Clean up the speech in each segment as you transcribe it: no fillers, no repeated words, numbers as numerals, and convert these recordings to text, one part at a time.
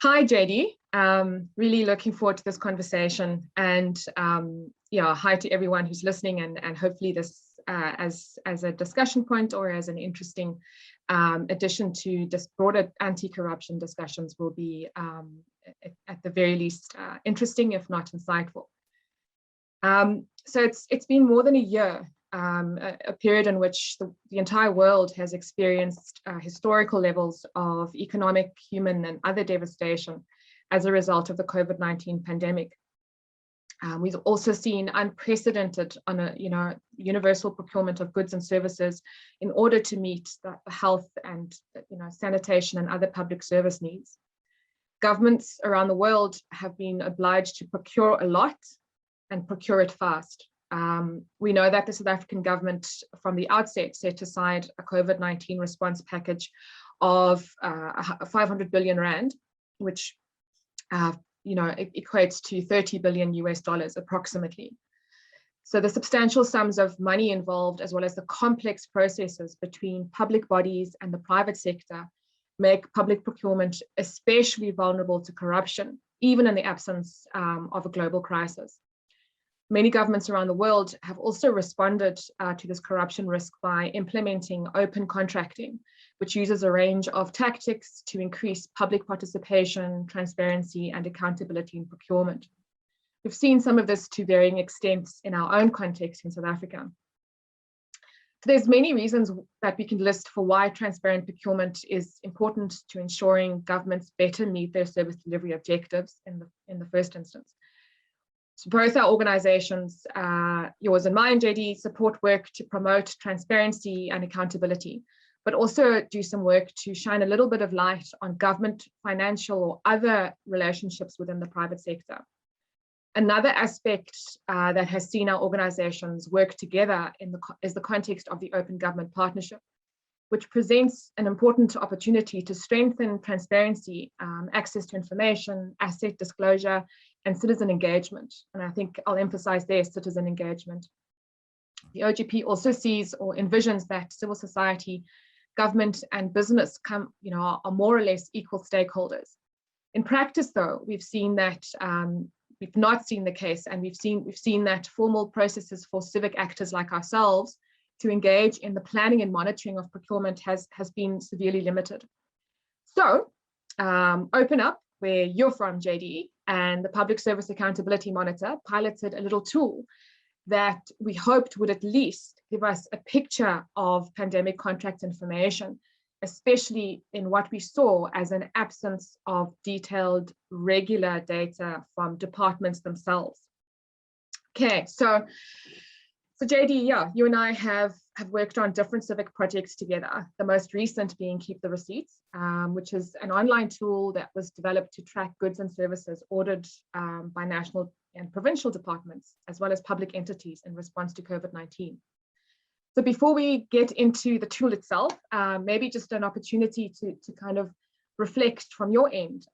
Hi, JD. Really looking forward to this conversation, and yeah, hi to everyone who's listening, and hopefully this as a discussion point or as an interesting addition to just broader anti-corruption discussions will be at the very least interesting, if not insightful. So it's been more than a year, a period in which the entire world has experienced historical levels of economic, human, and other devastation as a result of the COVID-19 pandemic. We've also seen unprecedented universal procurement of goods and services in order to meet the health and sanitation and other public service needs. Governments around the world have been obliged to procure a lot and procure it fast. We know that the South African government from the outset set aside a COVID-19 response package of 500 billion rand, which equates to $30 billion approximately. So the substantial sums of money involved, as well as the complex processes between public bodies and the private sector, make public procurement especially vulnerable to corruption, even in the absence of a global crisis. Many governments around the world have also responded to this corruption risk by implementing open contracting, which uses a range of tactics to increase public participation, transparency, and accountability in procurement. We've seen some of this to varying extents in our own context in South Africa. So there's many reasons that we can list for why transparent procurement is important to ensuring governments better meet their service delivery objectives in the first instance. So both our organizations, yours and mine, JD, support work to promote transparency and accountability, but also do some work to shine a little bit of light on government, financial, or other relationships within the private sector. Another aspect that has seen our organizations work together is the context of the Open Government Partnership, which presents an important opportunity to strengthen transparency, access to information, asset disclosure, and citizen engagement. And I think I'll emphasize there citizen engagement. The OGP also sees or envisions that civil society, government, and business are more or less equal stakeholders. In practice, though, we've seen that we've not seen the case, and we've seen that formal processes for civic actors like ourselves to engage in the planning and monitoring of procurement has been severely limited. So Open Up, where you're from, JD, and the Public Service Accountability Monitor piloted a little tool that we hoped would at least give us a picture of pandemic contract information, especially in what we saw as an absence of detailed, regular data from departments themselves. Okay, so JD, yeah, you and I have worked on different civic projects together, the most recent being Keep the Receipts, which is an online tool that was developed to track goods and services ordered by national and provincial departments, as well as public entities in response to COVID-19. So before we get into the tool itself, maybe just an opportunity to kind of reflect from your end,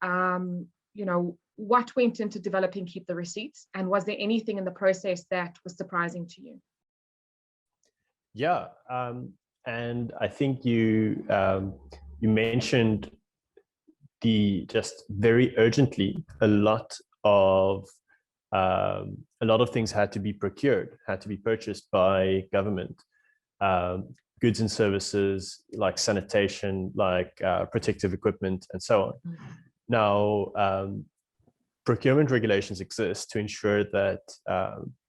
what went into developing Keep the Receipts, and was there anything in the process that was surprising to you? Yeah, and I think you mentioned just very urgently a lot of things had to be procured, had to be purchased by government. Goods and services like sanitation, like protective equipment, and so on. Mm-hmm. Now, procurement regulations exist to ensure that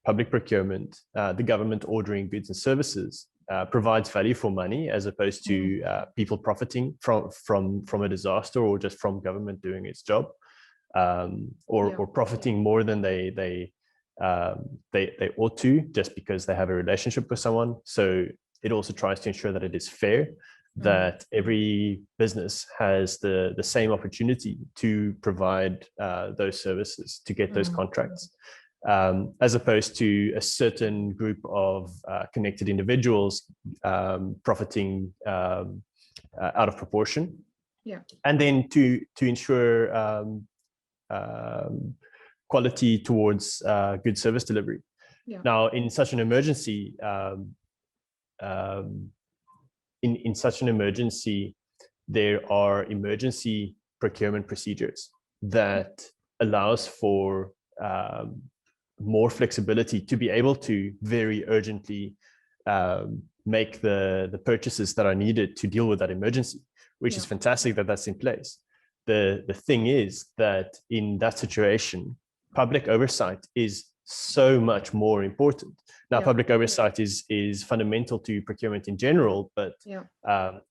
public procurement, the government ordering goods and services, provides value for money, as opposed to people profiting from a disaster, or just from government doing its job, or profiting more than they ought to, just because they have a relationship with someone. So it also tries to ensure that it is fair, that every business has the same opportunity to provide those services, to get those contracts, as opposed to a certain group of connected individuals profiting out of proportion. Yeah. And then to ensure quality towards good service delivery. Yeah. Now, in such an emergency, there are emergency procurement procedures. that allows for more flexibility to be able to very urgently make the purchases that are needed to deal with that emergency, which is fantastic that that's in place. The thing is that in that situation, public oversight is so much more important. Now, public oversight is fundamental to procurement in general, but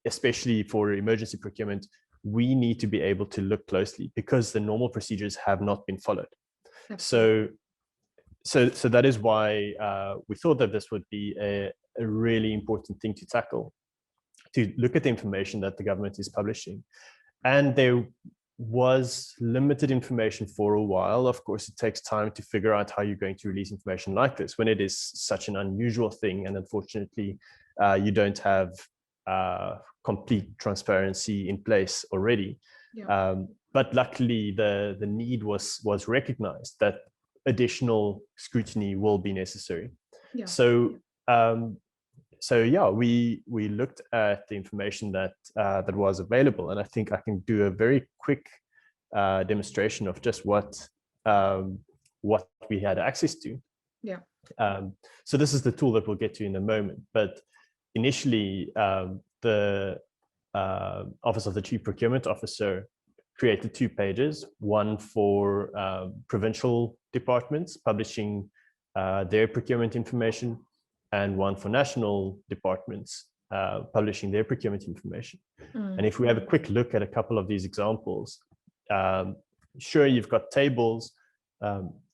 especially for emergency procurement, we need to be able to look closely because the normal procedures have not been followed. So that is why we thought that this would be a really important thing to tackle, to look at the information that the government is publishing. And there was limited information for a while. Of course, it takes time to figure out how you're going to release information like this when it is such an unusual thing. And unfortunately, you don't have complete transparency in place already. But luckily, the need was recognized that additional scrutiny will be necessary. So we looked at the information that was available, and I think I can do a very quick demonstration of just what we had access to. So this is the tool that we'll get to in a moment. But initially, the Office of the Chief Procurement Officer created 2 pages, one for provincial departments publishing their procurement information, and one for national departments publishing their procurement information. And if we have a quick look at a couple of these examples, sure, you've got tables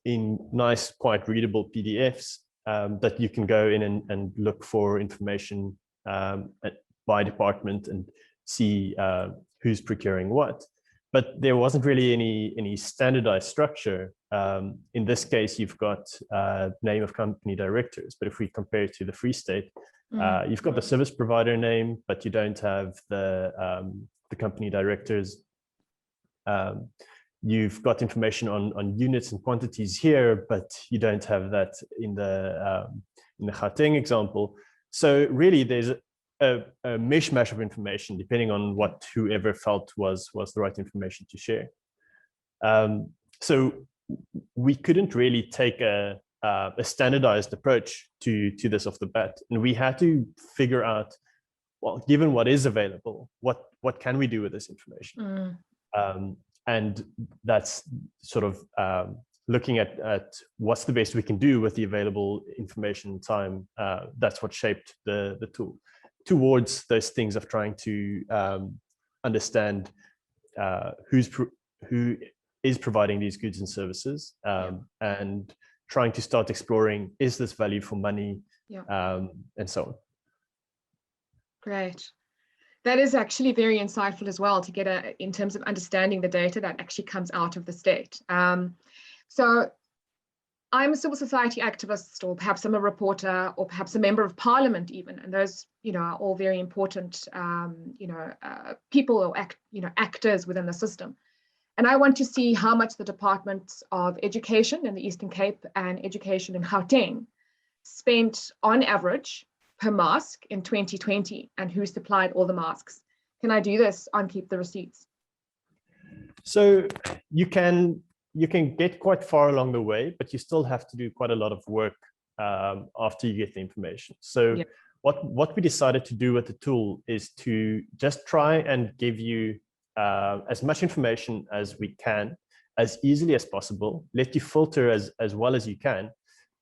in nice, quite readable PDFs that you can go in and look for information by department and see who's procuring what. But there wasn't really any standardized structure. In this case, you've got name of company directors. But if we compare it to the Free State, you've got the service provider name, but you don't have the company directors. You've got information on units and quantities here, but you don't have that in the Gauteng example. So really, there's a mishmash of information depending on what whoever felt was the right information to share. So we couldn't really take a standardized approach to this off the bat, and we had to figure out, well, given what is available, what can we do with this information? And that's sort of looking at what's the best we can do with the available information and time. That's what shaped the tool towards those things of trying to understand who is providing these goods and services, and trying to start exploring, is this value for money, and so on. Great. That is actually very insightful as well to get in terms of understanding the data that actually comes out of the state. So I'm a civil society activist, or perhaps I'm a reporter, or perhaps a member of parliament even, and those, are all very important, people or actors within the system. And I want to see how much the Departments of Education in the Eastern Cape and Education in Gauteng spent on average per mask in 2020, and who supplied all the masks. Can I do this on Keep the Receipts? So you can get quite far along the way, but you still have to do quite a lot of work after you get the information. So what we decided to do with the tool is to just try and give you as much information as we can, as easily as possible, let you filter as well as you can,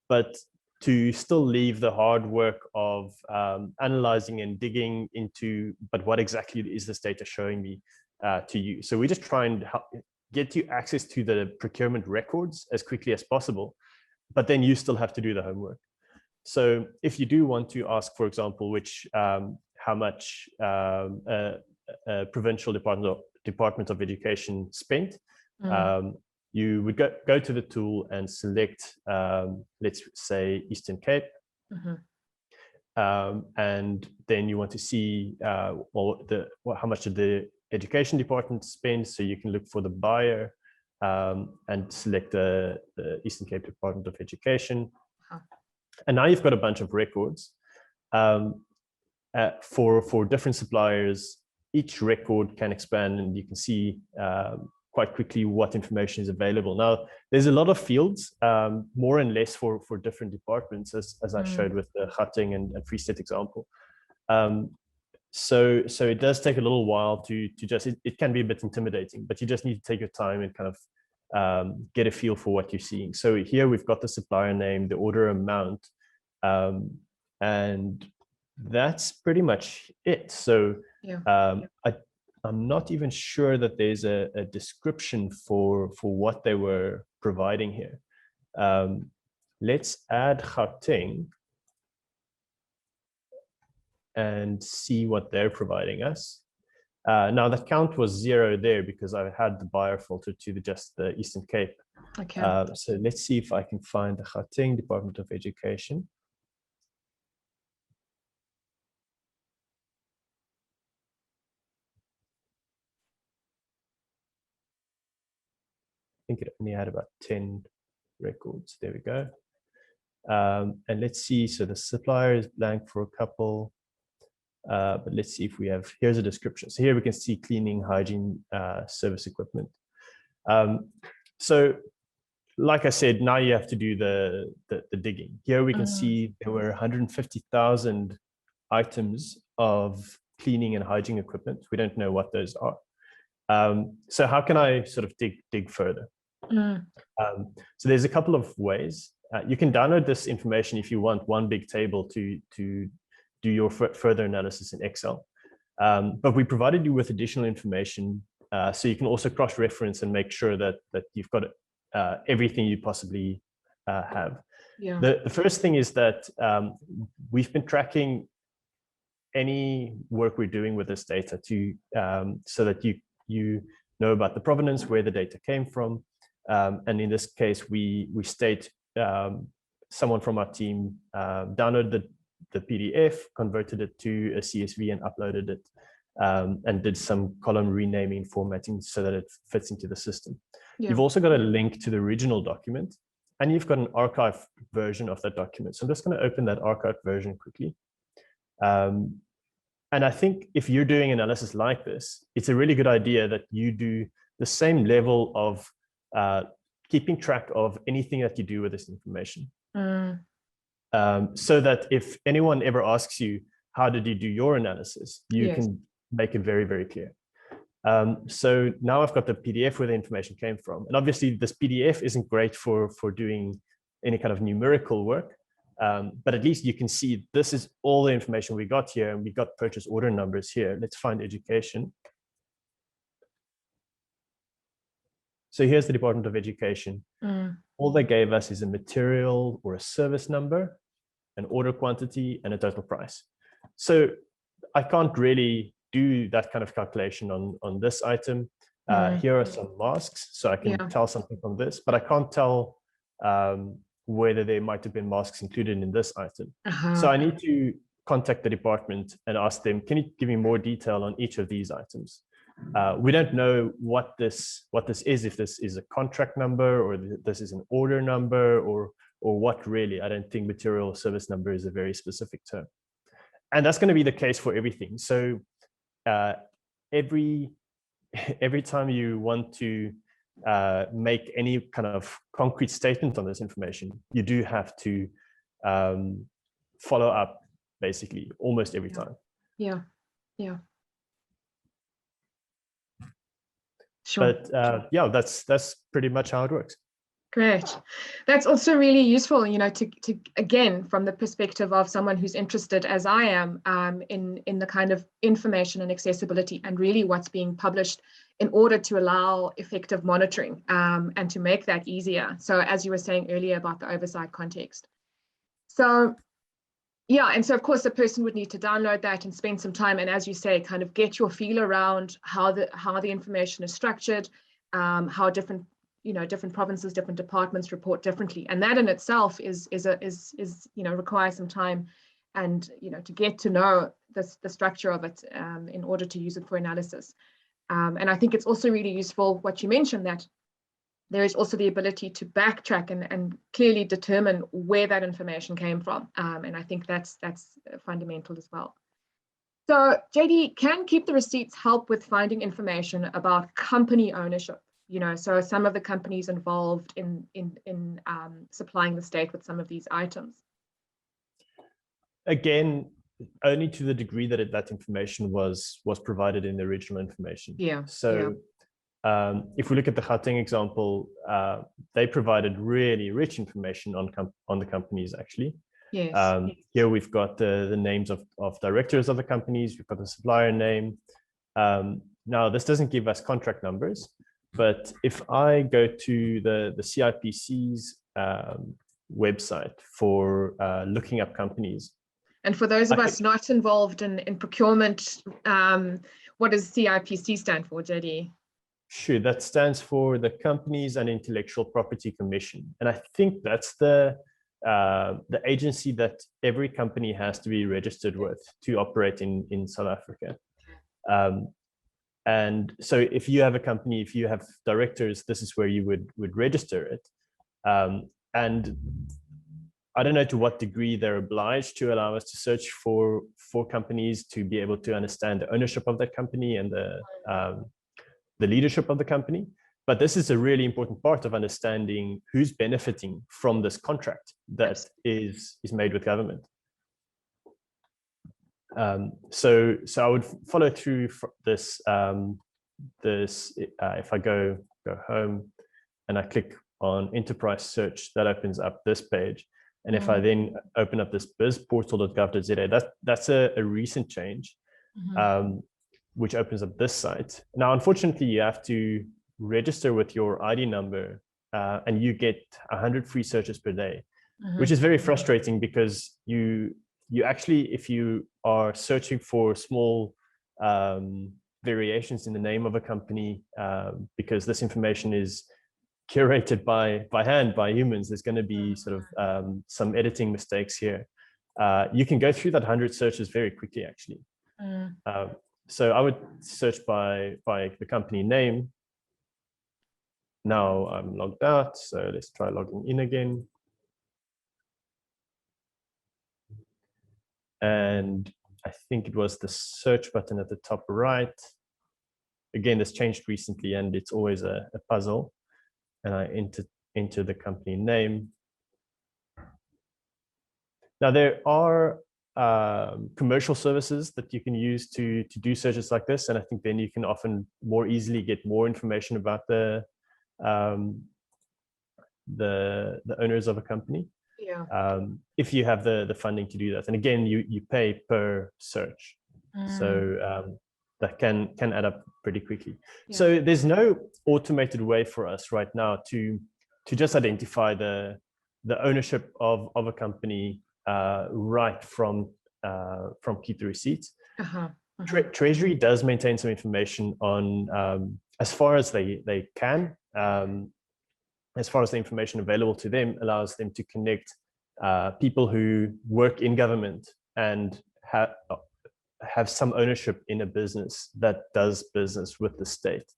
but to still leave the hard work of analyzing and digging into, but what exactly is this data showing me to you? So we just try and get you access to the procurement records as quickly as possible, but then you still have to do the homework. So if you do want to ask, for example, how much provincial Department of Education spent, you would go to the tool and select, let's say, Eastern Cape. And then you want to see how much did the Education Department spend. So you can look for the buyer and select the Eastern Cape Department of Education. And now you've got a bunch of records for different suppliers. Each record can expand, and you can see quite quickly what information is available. Now, there's a lot of fields, more and less for different departments, as I showed with the Gauteng and Free State example. So it does take a little while to just, it can be a bit intimidating, but you just need to take your time and kind of get a feel for what you're seeing. So here we've got the supplier name, the order amount, and that's pretty much it. So I'm not even sure that there's a description for what they were providing here. Let's add Gauteng and see what they're providing us. Now the count was 0 there because I had the buyer filter to just the Eastern Cape. Okay. So let's see if I can find the Gauteng Department of Education. I think it only had about 10 records. There we go. And let's see, so the supplier is blank for a couple, but let's see if we have, here's a description. So here we can see cleaning, hygiene, service equipment. So like I said, now you have to do the digging. Here we can see there were 150,000 items of cleaning and hygiene equipment. We don't know what those are. So how can I sort of dig further? So there's a couple of ways. You can download this information if you want one big table to do your further analysis in Excel. But we provided you with additional information so you can also cross-reference and make sure that you've got everything you possibly have. Yeah. The first thing is that we've been tracking any work we're doing with this data to so that you know about the provenance, where the data came from. And in this case, we state someone from our team downloaded the PDF, converted it to a CSV and uploaded it, and did some column renaming, formatting so that it fits into the system. Yeah. You've also got a link to the original document, and you've got an archived version of that document. So I'm just going to open that archived version quickly. And I think if you're doing analysis like this, it's a really good idea that you do the same level of keeping track of anything that you do with this information. So that if anyone ever asks you, how did you do your analysis? You can make it very, very clear. So now I've got the PDF where the information came from. And obviously this PDF isn't great for doing any kind of numerical work. But at least you can see this is all the information we got here, and we got purchase order numbers here. Let's find education. So here's the Department of Education. All they gave us is a material or a service number, an order quantity, and a total price. So I can't really do that kind of calculation on this item. Here are some masks, so I can tell something from this, but I can't tell whether there might have been masks included in this item. So I need to contact the department and ask them, can you give me more detail on each of these items? We don't know what this is, if this is a contract number or this is an order number or what really. I don't think material service number is a very specific term. And that's going to be the case for everything. So every time you want to make any kind of concrete statement on this information, you do have to follow up basically almost every time. Yeah. Sure. But yeah, that's pretty much how it works. Great. That's also really useful, you know, to again, from the perspective of someone who's interested, as I am, in the kind of information and accessibility and really what's being published in order to allow effective monitoring and to make that easier. So as you were saying earlier about the oversight context. So yeah, and so of course the person would need to download that and spend some time, and as you say, kind of get your feel around how the information is structured, how different provinces, different departments report differently, and that in itself is requires some time, and to get to know the structure of it in order to use it for analysis. And I think it's also really useful what you mentioned, that there is also the ability to backtrack and clearly determine where that information came from. And I think that's fundamental as well. So JD, can Keep the Receipts help with finding information about company ownership? So some of the companies involved in supplying the state with some of these items. Again, only to the degree that that information was provided in the original information. Yeah. So if we look at the Gauteng example, they provided really rich information on the companies actually. Yes. Here we've got the names of directors of the companies, we've got the supplier name. Now this doesn't give us contract numbers, but if I go to the CIPC's website for looking up companies. And for those of us not involved in procurement, what does CIPC stand for, JD? Sure, that stands for the Companies and Intellectual Property Commission. And I think that's the agency that every company has to be registered with to operate in South Africa. And so if you have a company, if you have directors, this is where you would register it. And I don't know to what degree they're obliged to allow us to search for companies to be able to understand the ownership of that company and the leadership of the company. But this is a really important part of understanding who's benefiting from this contract that is made with government. So I would follow through this. If I go home and I click on enterprise search, that opens up this page. And if I then open up this bizportal.gov.za, that's a recent change, which opens up this site. Now, unfortunately, you have to register with your ID number and you get 100 free searches per day, which is very frustrating because you actually, if you are searching for small variations in the name of a company, because this information is curated by hand, by humans, there's going to be sort of some editing mistakes here. You can go through that 100 searches very quickly, actually. So I would search by the company name. Now I'm logged out, so let's try logging in again. And I think it was the search button at the top right. Again, this changed recently and it's always a puzzle. And I enter the company name. Now there are commercial services that you can use to do searches like this. And I think then you can often more easily get more information about the owners of a company. Yeah. If you have the funding to do that. And again, you pay per search. So that can add up pretty quickly. Yeah. So there's no automated way for us right now to just identify the ownership of a company right from Keep the Receipts. Treasury does maintain some information on as far as they can. As far as the information available to them allows them to connect people who work in government and have some ownership in a business that does business with the state.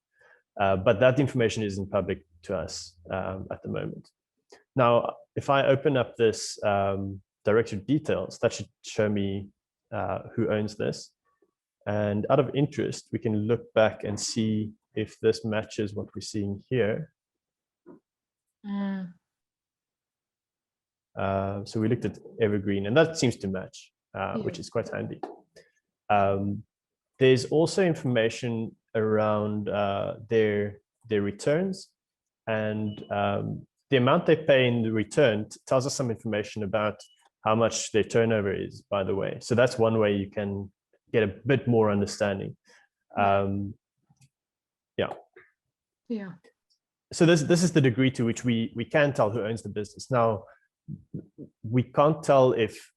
But that information isn't public to us at the moment. Now, if I open up this directory details, that should show me who owns this. And out of interest, we can look back and see if this matches what we're seeing here. So we looked at Evergreen, and that seems to match, which is quite handy. There's also information around their returns, and the amount they pay in the return tells us some information about how much their turnover is, by the way. So that's one way you can get a bit more understanding. Yeah. So this is the degree to which we can tell who owns the business. Now, we can't tell if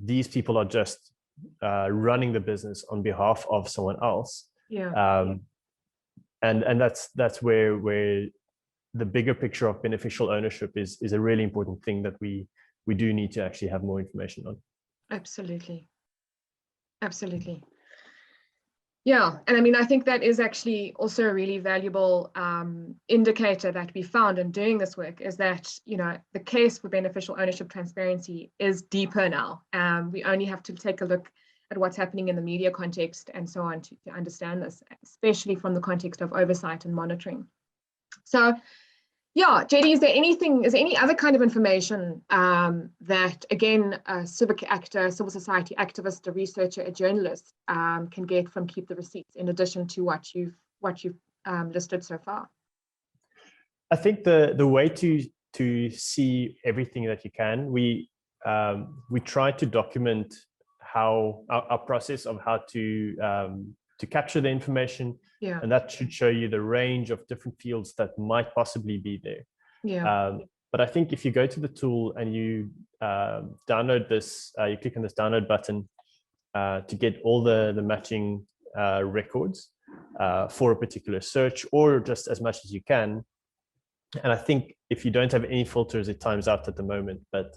these people are just running the business on behalf of someone else. Yeah. And that's where the bigger picture of beneficial ownership is a really important thing that we do need to actually have more information on. Absolutely. Yeah, and I mean, I think that is actually also a really valuable indicator that we found in doing this work, is that, the case for beneficial ownership transparency is deeper now. We only have to take a look at what's happening in the media context and so on to understand this, especially from the context of oversight and monitoring. So yeah, JD, is there any other kind of information that, again, a civic actor, civil society activist, a researcher, a journalist can get from Keep the Receipts, in addition to what you've listed so far? I think the way to see everything that you can, we try to document how our process of how to capture the information, and that should show you the range of different fields that might possibly be there. But I think if you go to the tool and you download this, you click on this download button to get all the matching records for a particular search, or just as much as you can. And I think if you don't have any filters, it times out at the moment. But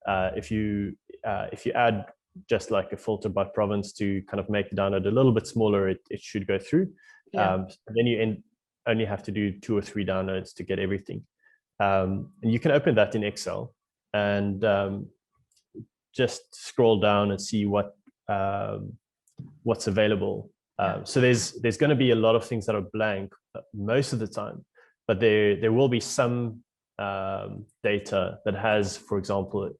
if you add just like a filter by province to kind of make the download a little bit smaller, it should go through. And then you only have to do 2 or 3 downloads to get everything. And you can open that in Excel and just scroll down and see what's available. So there's going to be a lot of things that are blank most of the time, but there will be some data that has, for example,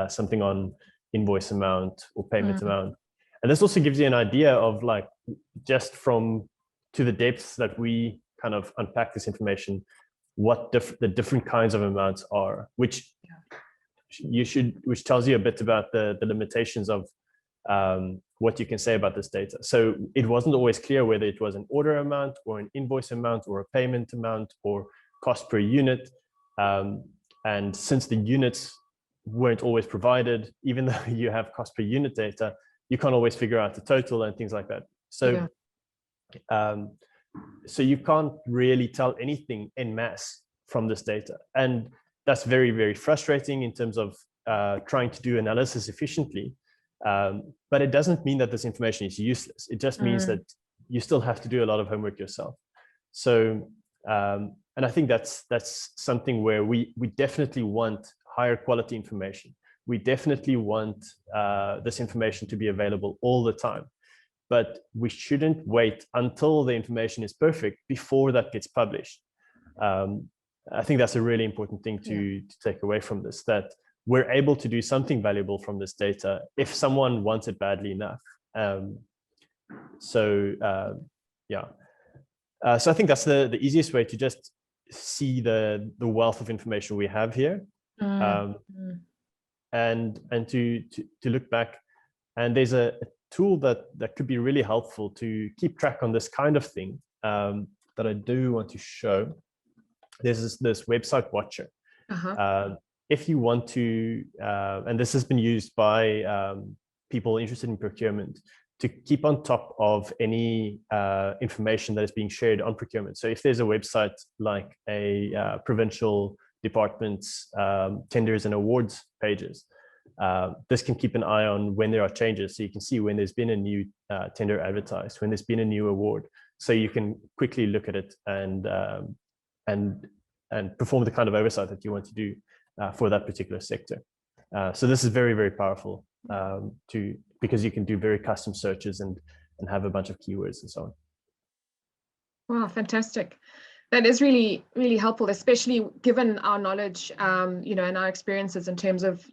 something on invoice amount or payment amount. And this also gives you an idea of, like, just from to the depths that we kind of unpack this information, what the different kinds of amounts are, which tells you a bit about the limitations of what you can say about this data. So it wasn't always clear whether it was an order amount or an invoice amount or a payment amount or cost per unit. And since the units weren't always provided, even though you have cost per unit data, you can't always figure out the total and things like that. So, so you can't really tell anything en masse from this data. And that's very, very frustrating in terms of trying to do analysis efficiently. But it doesn't mean that this information is useless. It just means that you still have to do a lot of homework yourself. So, and I think that's something where we definitely want higher quality information. We definitely want this information to be available all the time, but we shouldn't wait until the information is perfect before that gets published. I think that's a really important thing to take away from this, that we're able to do something valuable from this data if someone wants it badly enough. So I think that's the easiest way to just see the wealth of information we have here, and to look back. And there's a tool that could be really helpful to keep track on this kind of thing, that I do want to show. There's this website watcher. If you want to, and this has been used by people interested in procurement, to keep on top of any information that is being shared on procurement. So if there's a website like a provincial department's tenders and awards pages, this can keep an eye on when there are changes. So you can see when there's been a new tender advertised, when there's been a new award. So you can quickly look at it and perform the kind of oversight that you want to do for that particular sector. So this is very, very powerful because you can do very custom searches and have a bunch of keywords and so on. Wow, fantastic. That is really, really helpful, especially given our knowledge, and our experiences in terms of,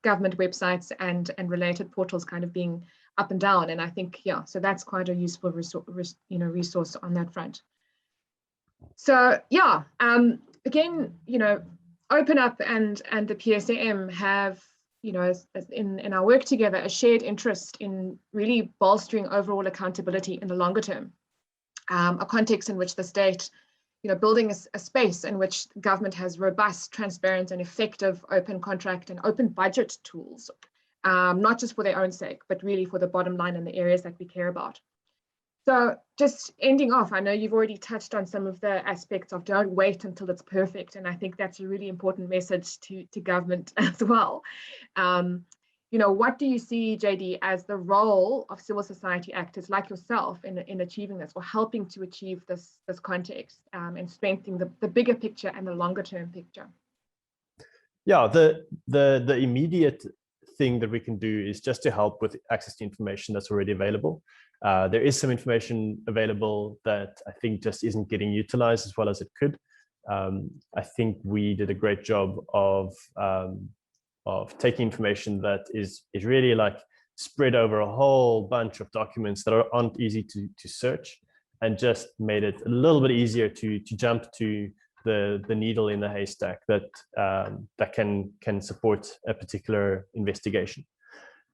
government websites and related portals kind of being up and down. And I think, so that's quite a useful resource on that front. So, again, Open Up and the PSAM have, in our work together, a shared interest in really bolstering overall accountability in the longer term, a context in which the state, building a space in which government has robust, transparent, and effective open contract and open budget tools, not just for their own sake, but really for the bottom line and the areas that we care about. So just ending off, I know you've already touched on some of the aspects of don't wait until it's perfect. And I think that's a really important message to government as well. What do you see, JD, as the role of civil society actors like yourself in achieving this, or helping to achieve this context, and strengthening the bigger picture and the longer term picture? Yeah, the immediate thing that we can do is just to help with access to information that's already available. There is some information available that I think just isn't getting utilized as well as it could. I think we did a great job of taking information that is really like spread over a whole bunch of documents that aren't easy to search, and just made it a little bit easier to jump to the needle in the haystack that that can support a particular investigation.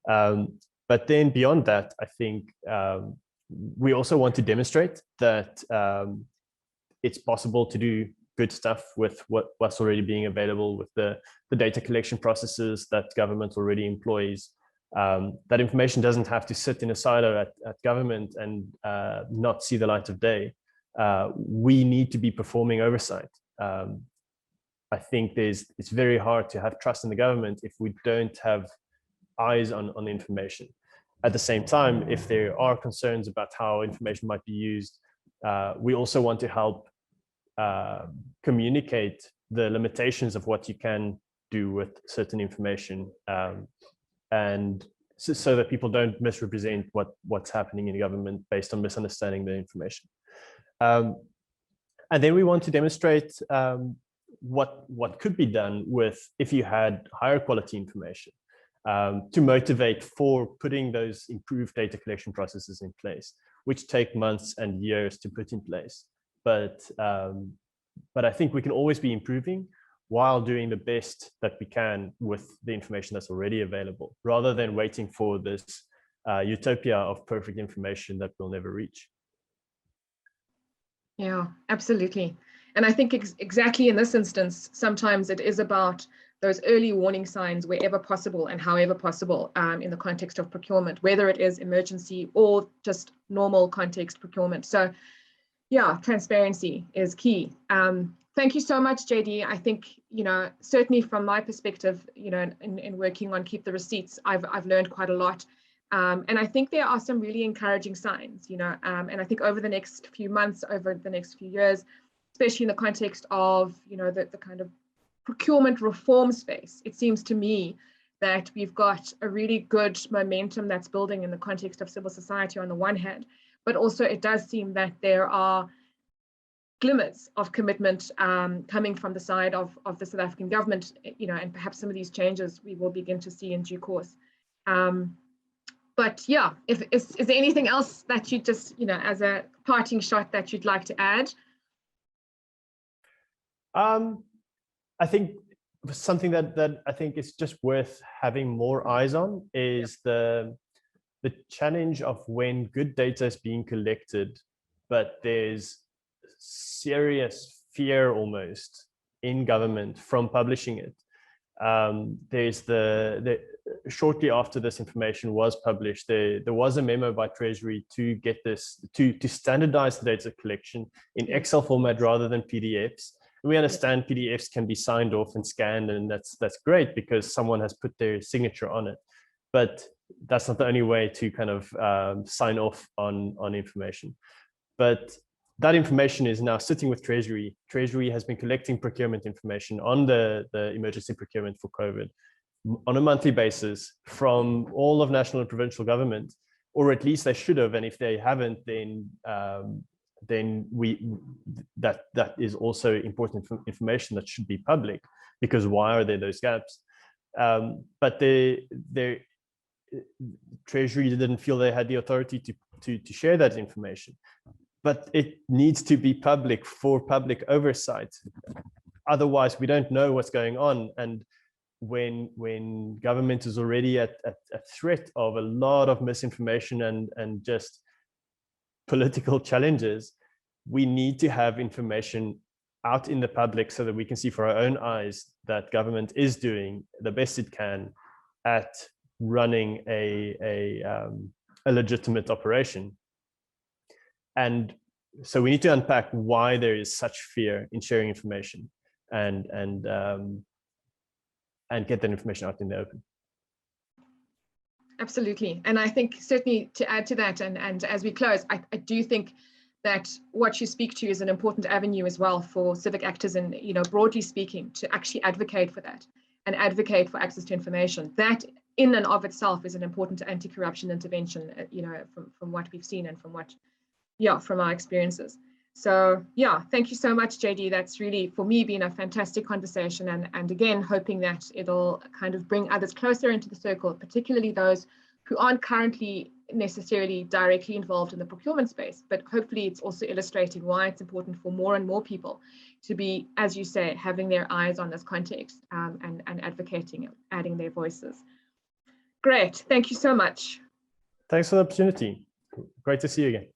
But then beyond that, I think we also want to demonstrate that it's possible to do good stuff with what's already being available, with the data collection processes that government already employs. That information doesn't have to sit in a silo at government and not see the light of day. We need to be performing oversight. I think it's very hard to have trust in the government if we don't have eyes on the information. At the same time, if there are concerns about how information might be used, we also want to help communicate the limitations of what you can do with certain information, and so that people don't misrepresent what's happening in government based on misunderstanding the information. And then we want to demonstrate what could be done with if you had higher quality information, to motivate for putting those improved data collection processes in place, which take months and years to put in place. But I think we can always be improving while doing the best that we can with the information that's already available, rather than waiting for this utopia of perfect information that we'll never reach. Yeah, absolutely. And I think exactly in this instance, sometimes it is about those early warning signs wherever possible and however possible, in the context of procurement, whether it is emergency or just normal context procurement. So yeah, transparency is key. Thank you so much, JD. I think, certainly from my perspective, in working on Keep the Receipts, I've learned quite a lot. And I think there are some really encouraging signs, and I think over the next few months, over the next few years, especially in the context of, the kind of procurement reform space, it seems to me that we've got a really good momentum that's building in the context of civil society on the one hand, but also it does seem that there are glimmers of commitment coming from the side of the South African government, and perhaps some of these changes we will begin to see in due course. But yeah, is there anything else that you just, as a parting shot that you'd like to add? I think something that I think is just worth having more eyes on is the challenge of when good data is being collected, but there's serious fear almost in government from publishing it. There's shortly after this information was published, there was a memo by Treasury to get this to standardize the data collection in Excel format rather than PDFs. And we understand PDFs can be signed off and scanned, and that's great because someone has put their signature on it. But that's not the only way to kind of sign off on information. But that information is now sitting with Treasury. Treasury has been collecting procurement information on the emergency procurement for COVID on a monthly basis from all of national and provincial government, or at least they should have. And if they haven't, then that is also important information that should be public, because why are there those gaps? But the Treasury didn't feel they had the authority to share that information. But it needs to be public for public oversight. Otherwise, we don't know what's going on. And when government is already at threat of a lot of misinformation and just political challenges, we need to have information out in the public so that we can see for our own eyes that government is doing the best it can at running a legitimate operation. And so we need to unpack why there is such fear in sharing information and get that information out in the open. Absolutely. And I think certainly to add to that, and as we close, I do think that what you speak to is an important avenue as well for civic actors and, broadly speaking, to actually advocate for that and advocate for access to information. That in and of itself is an important anti-corruption intervention, from what we've seen and from our experiences. So yeah, thank you so much, JD. That's really, for me, been a fantastic conversation. And again, hoping that it'll kind of bring others closer into the circle, particularly those who aren't currently necessarily directly involved in the procurement space. But hopefully it's also illustrating why it's important for more and more people to be, as you say, having their eyes on this context and advocating, adding their voices. Great. Thank you so much. Thanks for the opportunity. Great to see you again.